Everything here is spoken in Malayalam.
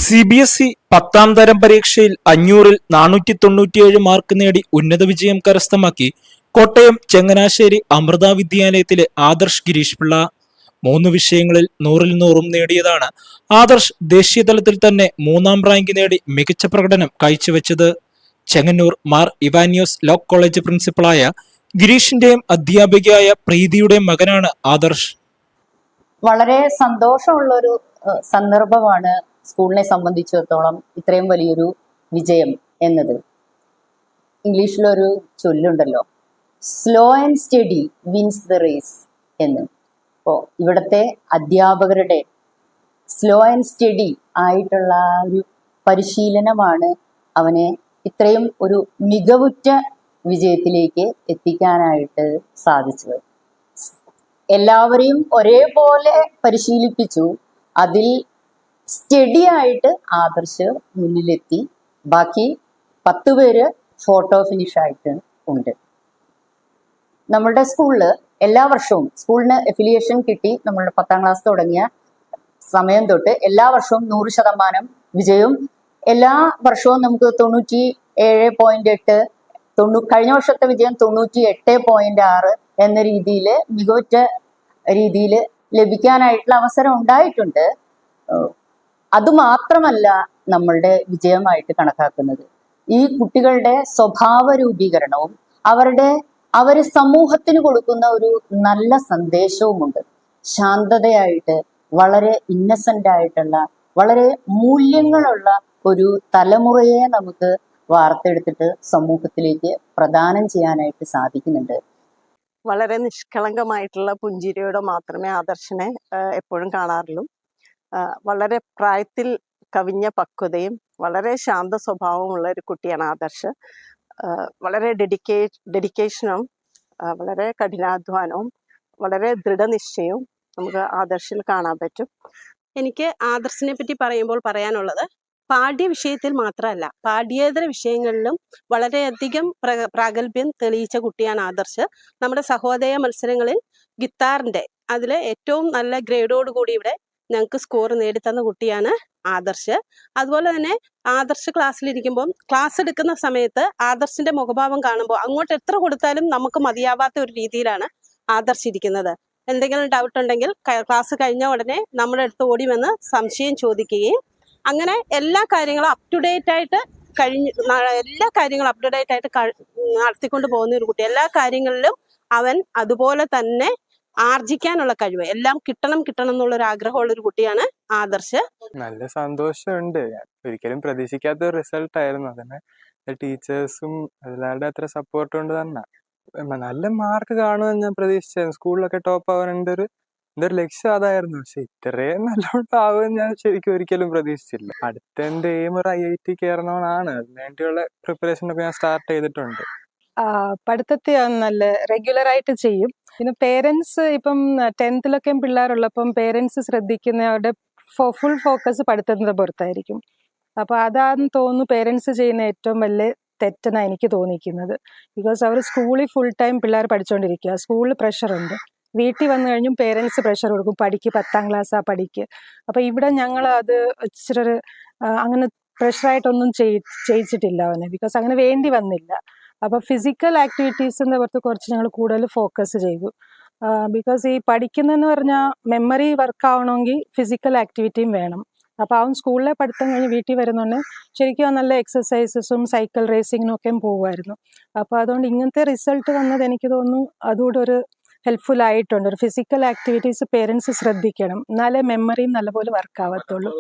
CBSE 10ാം തരം പരീക്ഷയിൽ 500-ൽ 497 മാർക്ക് നേടി ഉന്നത വിജയം കരസ്ഥമാക്കി കോട്ടയം ചങ്ങനാശ്ശേരി അമൃത വിദ്യാലയത്തിലെ ആദർശ് ഗിരീഷ് പിള്ള. 3 വിഷയങ്ങളിൽ 100-ൽ 100 നേടിയതാണ് ആദർശ് ദേശീയതലത്തിൽ തന്നെ 3ാം റാങ്ക് നേടി മികച്ച പ്രകടനം കാഴ്ചവെച്ചത്. ചെങ്ങന്നൂർ മാർ ഇവാനിയോസ് ലോ കോളേജ് പ്രിൻസിപ്പളായ ഗിരീഷിന്റെയും അധ്യാപികയായ പ്രീതിയുടെയും മകനാണ് ആദർശ്. വളരെ സന്തോഷമുള്ളൊരു സന്ദർഭമാണ് സ്കൂളിനെ സംബന്ധിച്ചിടത്തോളം ഇത്രയും വലിയൊരു വിജയം എന്നത്. ഇംഗ്ലീഷിലൊരു ചൊല്ലുണ്ടല്ലോ, slow and steady wins the race എന്ന്. അപ്പോൾ ഇവിടുത്തെ അധ്യാപകരുടെ സ്ലോ ആൻഡ് സ്റ്റഡി ആയിട്ടുള്ള ഒരു പരിശീലനമാണ് അവനെ ഇത്രയും ഒരു മികവുറ്റ വിജയത്തിലേക്ക് എത്തിക്കാനായിട്ട് സാധിച്ചത്. എല്ലാവരെയും ഒരേപോലെ പരിശീലിപ്പിച്ചു. അതിൽ സ്റ്റഡി ആയിട്ട് ആദർശ് മുന്നിലെത്തി. ബാക്കി 10 പേര് ഫോട്ടോ ഫിനിഷ് ആയിട്ട് ഉണ്ട്. നമ്മളുടെ സ്കൂളിൽ എല്ലാ വർഷവും സ്കൂളിന് എഫിലിയേഷൻ കിട്ടി. നമ്മളുടെ 10ാം ക്ലാസ് തുടങ്ങിയ സമയം തൊട്ട് എല്ലാ വർഷവും 100% വിജയവും, എല്ലാ വർഷവും നമുക്ക് 97.8, കഴിഞ്ഞ വർഷത്തെ വിജയം 98.6 എന്ന രീതിയിൽ മികവുറ്റ രീതിയിൽ ലഭിക്കാനായിട്ടുള്ള അവസരം ഉണ്ടായിട്ടുണ്ട്. അതുമാത്രമല്ല നമ്മളുടെ വിജയമായിട്ട് കണക്കാക്കുന്നത് ഈ കുട്ടികളുടെ സ്വഭാവ രൂപീകരണവും അവർ സമൂഹത്തിന് കൊടുക്കുന്ന ഒരു നല്ല സന്ദേശവുമുണ്ട്. ശാന്തതയായിട്ട്, വളരെ ഇന്നസെന്റ് ആയിട്ടുള്ള, വളരെ മൂല്യങ്ങളുള്ള ഒരു തലമുറയെ നമുക്ക് വാർത്തെടുത്തിട്ട് സമൂഹത്തിലേക്ക് പ്രദാനം ചെയ്യാനായിട്ട് സാധിക്കുന്നുണ്ട്. വളരെ നിഷ്കളങ്കമായിട്ടുള്ള പുഞ്ചിരിയോടെ മാത്രമേ ആദർശനെ എപ്പോഴും കാണാറുള്ളൂ. വളരെ പ്രായത്തിൽ കവിഞ്ഞ പക്വതയും വളരെ ശാന്ത സ്വഭാവമുള്ള ഒരു കുട്ടിയാണ് ആദർശ്. വളരെ ഡെഡിക്കേഷനും വളരെ കഠിനാധ്വാനവും വളരെ ദൃഢനിശ്ചയവും നമുക്ക് ആദർശിൽ കാണാൻ പറ്റും. എനിക്ക് ആദർശിനെ പറ്റി പറയുമ്പോൾ പറയാനുള്ളത്, പാഠ്യ വിഷയത്തിൽ മാത്രമല്ല പാഠ്യേതര വിഷയങ്ങളിലും വളരെയധികം പ്രാഗൽഭ്യം തെളിയിച്ച കുട്ടിയാണ് ആദർശ്. നമ്മുടെ സഹോദയ മത്സരങ്ങളിൽ ഗിത്താറിന്റെ അതിൽ ഏറ്റവും നല്ല ഗ്രേഡോട് കൂടി ഇവിടെ ഞങ്ങൾക്ക് സ്കോർ നേടിത്തന്ന കുട്ടിയാണ് ആദർശ്. അതുപോലെ തന്നെ ആദർശ് ക്ലാസ്സിലിരിക്കുമ്പോൾ ക്ലാസ് എടുക്കുന്ന സമയത്ത് ആദർശിന്റെ മുഖഭാവം കാണുമ്പോൾ അങ്ങോട്ട് എത്ര കൊടുത്താലും നമുക്ക് മതിയാവാത്ത ഒരു രീതിയിലാണ് ആദർശ് ഇരിക്കുന്നത്. എന്തെങ്കിലും ഡൗട്ട് ഉണ്ടെങ്കിൽ ക്ലാസ് കഴിഞ്ഞ ഉടനെ നമ്മുടെ അടുത്ത് ഓടി വന്ന് സംശയം ചോദിക്കുകയും അങ്ങനെ എല്ലാ കാര്യങ്ങളും അപ് ടു ഡേറ്റ് ആയിട്ട് നടത്തിക്കൊണ്ട് പോകുന്ന ഒരു കുട്ടി. എല്ലാ കാര്യങ്ങളിലും അവൻ അതുപോലെ തന്നെ ആർജിക്കാനുള്ള കഴിവ്, എല്ലാം കിട്ടണം എന്നുള്ള ഒരു ആഗ്രഹമുള്ള ഒരു കുട്ടിയാണ് ആദർശ്. നല്ല സന്തോഷമുണ്ട്. ഒരിക്കലും പ്രതീക്ഷിക്കാത്ത ഒരു റിസൾട്ട് ആയിരുന്നു. അതിന് ടീച്ചേഴ്സും എല്ലാവരുടെ അത്ര സപ്പോർട്ട് കൊണ്ട് തന്നെ നല്ല മാർക്ക് കാണുമെന്ന് ഞാൻ പ്രതീക്ഷിച്ചായിരുന്നു. സ്കൂളിലൊക്കെ ടോപ്പ് ആവാൻ എൻ്റെ ഒരു ലക്ഷ്യം അതായിരുന്നു. പക്ഷെ ഇത്രയും നല്ലോണ്ടാവുമെന്ന് ഞാൻ ശരിക്കും ഒരിക്കലും പ്രതീക്ഷിച്ചില്ല. അടുത്ത എൻ്റെ എയിം ഒരു IIT കയറണമെന്നാണ്. അതിനുവേണ്ടിയുള്ള പ്രിപ്പറേഷൻ ഒക്കെ ഞാൻ സ്റ്റാർട്ട് ചെയ്തിട്ടുണ്ട്. പഠിത്തത്തെ നല്ല റെഗുലർ ആയിട്ട് ചെയ്യും. പിന്നെ പേരൻസ് ഇപ്പം 10th പിള്ളേരുള്ളപ്പം പേരൻസ് ശ്രദ്ധിക്കുന്നവരുടെ ഫുൾ ഫോക്കസ് പഠിത്തത്തിന്റെ പുറത്തായിരിക്കും. അപ്പൊ അതാന്ന് തോന്നുന്നു പേരൻസ് ചെയ്യുന്ന ഏറ്റവും വലിയ തെറ്റെന്നാണ് എനിക്ക് തോന്നിക്കുന്നത്. ബിക്കോസ് അവർ സ്കൂളിൽ ഫുൾ ടൈം പിള്ളേർ പഠിച്ചുകൊണ്ടിരിക്കുക, സ്കൂളിൽ പ്രഷറുണ്ട്, വീട്ടിൽ വന്നു കഴിഞ്ഞും പേരൻസ് പ്രഷർ കൊടുക്കും, പഠിക്ക്, 10ാം ക്ലാസ്സാ പഠിക്ക്. അപ്പൊ ഇവിടെ ഞങ്ങൾ അത് ഇച്ചിരി അങ്ങനെ പ്രഷറായിട്ടൊന്നും ചെയ്യിച്ചിട്ടില്ല അവനെ, ബിക്കോസ് അങ്ങനെ വേണ്ടി വന്നില്ല. അപ്പൊ ഫിസിക്കൽ ആക്ടിവിറ്റീസിന്റെ പുറത്ത് കുറച്ച് ഞങ്ങൾ കൂടുതൽ ഫോക്കസ് ചെയ്തു. ബിക്കോസ് ഈ പഠിക്കുന്നതെന്ന് പറഞ്ഞാൽ മെമ്മറി വർക്ക് ആവണമെങ്കിൽ ഫിസിക്കൽ ആക്ടിവിറ്റിയും വേണം. അപ്പൊ അവൻ സ്കൂളിലെ പഠിത്തം കഴിഞ്ഞ് വീട്ടിൽ വരുന്നുണ്ട് ശരിക്കും നല്ല എക്സസൈസസും സൈക്കിൾ റേസിങ്ങിനും ഒക്കെ പോകുമായിരുന്നു. അപ്പൊ അതുകൊണ്ട് ഇങ്ങനത്തെ റിസൾട്ട് വന്നത് എനിക്ക് തോന്നുന്നു അതുകൂടെ ഒരു ഹെൽപ്ഫുൾ ആയിട്ടുണ്ട്. ഒരു ഫിസിക്കൽ ആക്ടിവിറ്റീസ് പേരൻസ് ശ്രദ്ധിക്കണം, എന്നാലേ മെമ്മറിയും നല്ലപോലെ വർക്ക് ആവത്തുള്ളൂ.